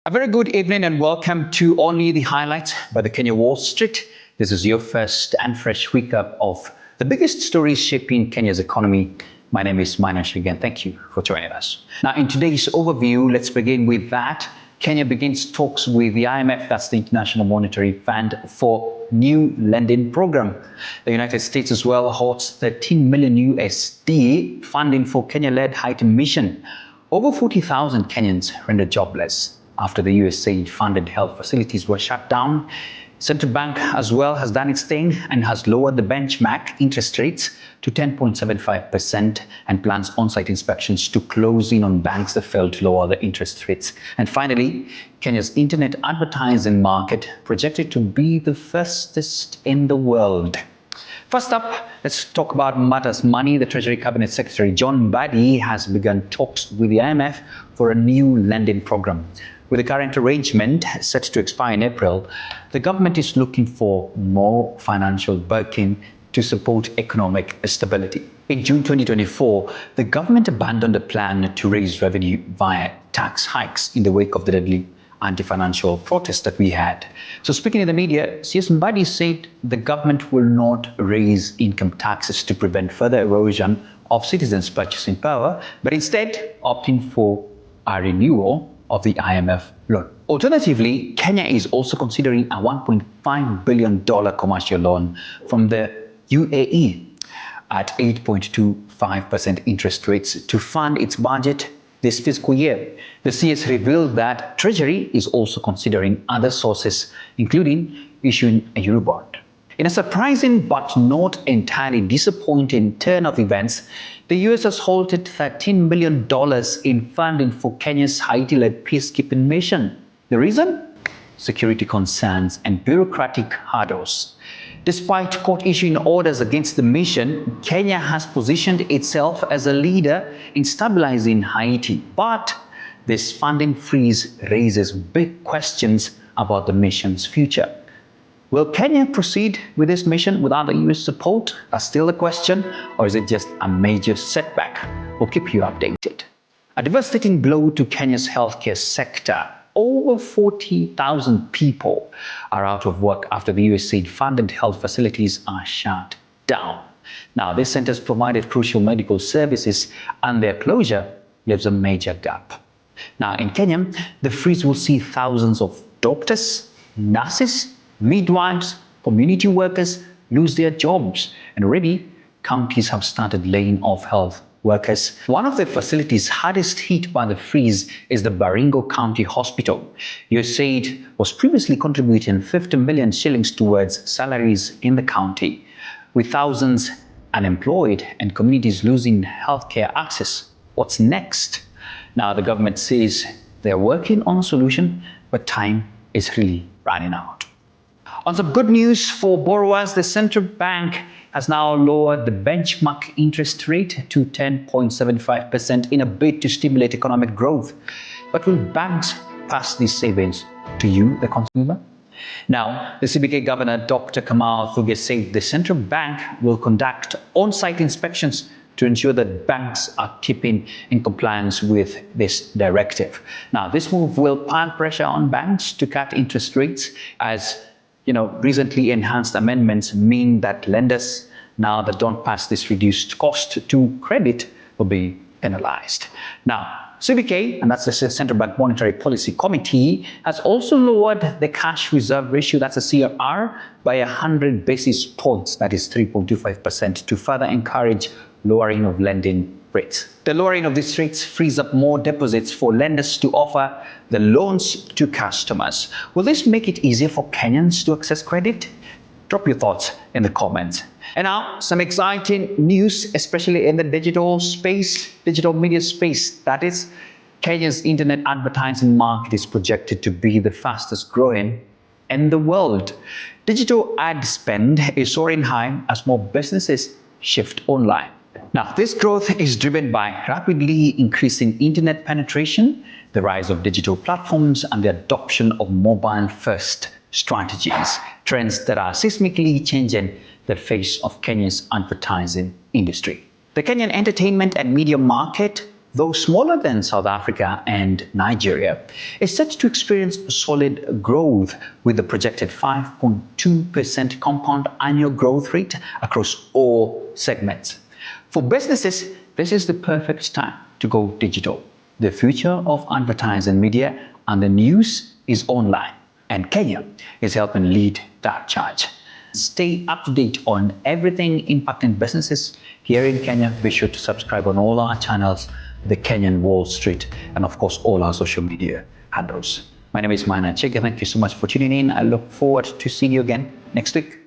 A very good evening and welcome to Only the Highlights by the Kenyan Wall Street. This is your first and fresh recap of the biggest stories shaping Kenya's economy. My name is Maina Chege and thank you for joining us. Now, in today's overview, let's begin with that. Kenya begins talks with the IMF, that's the International Monetary Fund, for new lending program. The United States as well holds 13 million USD funding for Kenya-Led Haiti Mission. Over 40,000 Kenyans rendered jobless after the USAID-funded health facilities were shut down. Central Bank as well has done its thing and has lowered the benchmark interest rates to 10.75% and plans on-site inspections to close in on banks that failed to lower the interest rates. And finally, Kenya's internet advertising market projected to be the fastest in the world. First up, let's talk about matters money. The Treasury Cabinet Secretary John Mbadi has begun talks with the IMF for a new lending program. With the current arrangement set to expire in April, the government is looking for more financial backing to support economic stability. In June 2024, the government abandoned a plan to raise revenue via tax hikes in the wake of the deadly anti-financial protests that we had. So speaking in the media, CS Mbadi said the government will not raise income taxes to prevent further erosion of citizens' purchasing power, but instead opting for a renewal of the IMF loan. Alternatively, Kenya is also considering a $1.5 billion commercial loan from the UAE at 8.25% interest rates to fund its budget this fiscal year. The CS revealed that Treasury is also considering other sources, including issuing a Eurobond. In a surprising but not entirely disappointing turn of events, the US has halted $13 million in funding for Kenya's Haiti-led peacekeeping mission. The reason? Security concerns and bureaucratic hurdles. Despite court issuing orders against the mission, Kenya has positioned itself as a leader in stabilizing Haiti. But this funding freeze raises big questions about the mission's future. Will Kenya proceed with this mission without the US support? That's still a question, or is it just a major setback? We'll keep you updated. A devastating blow to Kenya's healthcare sector. Over 40,000 people are out of work after the USAID-funded health facilities are shut down. Now, these centers provided crucial medical services, and their closure leaves a major gap. Now, in Kenya, the freeze will see thousands of doctors, nurses, midwives, community workers lose their jobs, and already counties have started laying off health workers. One of the facilities hardest hit by the freeze is the Baringo County Hospital. USAID was previously contributing 50 million shillings towards salaries in the county. With thousands unemployed and communities losing healthcare access, what's next? Now, the government says they're working on a solution, but time is really running out. On some good news for borrowers, the central bank has now lowered the benchmark interest rate to 10.75% in a bid to stimulate economic growth. But will banks pass these savings to you, the consumer? Now, the CBK Governor, Dr. Kamal Thuge, said the central bank will conduct on-site inspections to ensure that banks are keeping in compliance with this directive. Now, this move will pile pressure on banks to cut interest rates as recently enhanced amendments mean that lenders now that don't pass this reduced cost to credit will be penalized. Now, CBK, and that's the Central Bank Monetary Policy Committee, has also lowered the cash reserve ratio, that's a CRR, by 100 basis points, that is 3.25%, to further encourage lowering of lending rates. The lowering of these rates frees up more deposits for lenders to offer the loans to customers. Will this make it easier for Kenyans to access credit? Drop your thoughts in the comments. And now, some exciting news, especially in the digital media space. That is, Kenya's internet advertising market is projected to be the fastest growing in the world. Digital ad spend is soaring high as more businesses shift online. Now, this growth is driven by rapidly increasing internet penetration, the rise of digital platforms, and the adoption of mobile-first strategies, trends that are seismically changing the face of Kenya's advertising industry. The Kenyan entertainment and media market though smaller than South Africa and Nigeria, is set to experience solid growth with a projected 5.2% compound annual growth rate across all segments. For businesses, this is the perfect time to go digital. The future of advertising media and the news is online, and Kenya is helping lead that charge. Stay up to date on everything impacting businesses here in Kenya. Be sure to subscribe on all our channels, the Kenyan Wall Street, and of course all our social media handles. My name is Maina Chege. Thank you so much for tuning in. I look forward to seeing you again next week.